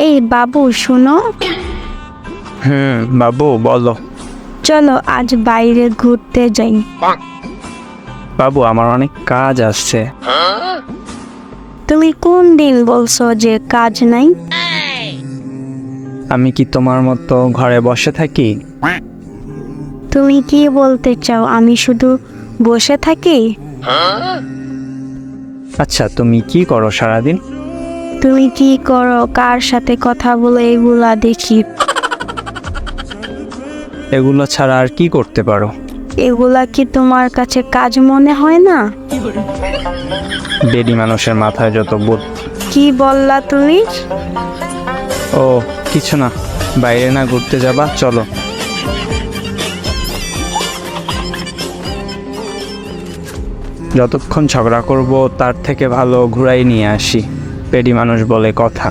এই বাবু শুনো, বাবু বলো। চলো আজ বাইরে ঘুরতে যাই। বাবু আমার অনেক কাজ আছে। তুমি কোন দিন বলছো যে কাজ নাই? আমি কি তোমার মতো ঘরে বসে থাকি? তুমি কি বলতে চাও আমি শুধু বসে থাকি? আচ্ছা তুমি কি করো সারাদিন? তুমি কি করো, কার সাথে কথা বলো, এগুলা দেখি। এগুলো ছাড়া আর কি করতে পারো? এগুলা কি তোমার কাছে কাজ মনে হয় না? বেডি মানুষের মাথায় যত বুদ্ধি। কি বললা তুমি? ও কিছু না, বাইরে না ঘুরতে যাবা? চলো। যতক্ষণ ঝগড়া করব তার থেকে ভালো ঘুরাই নিয়ে আসি। পেডি মানুষ বলে কথা।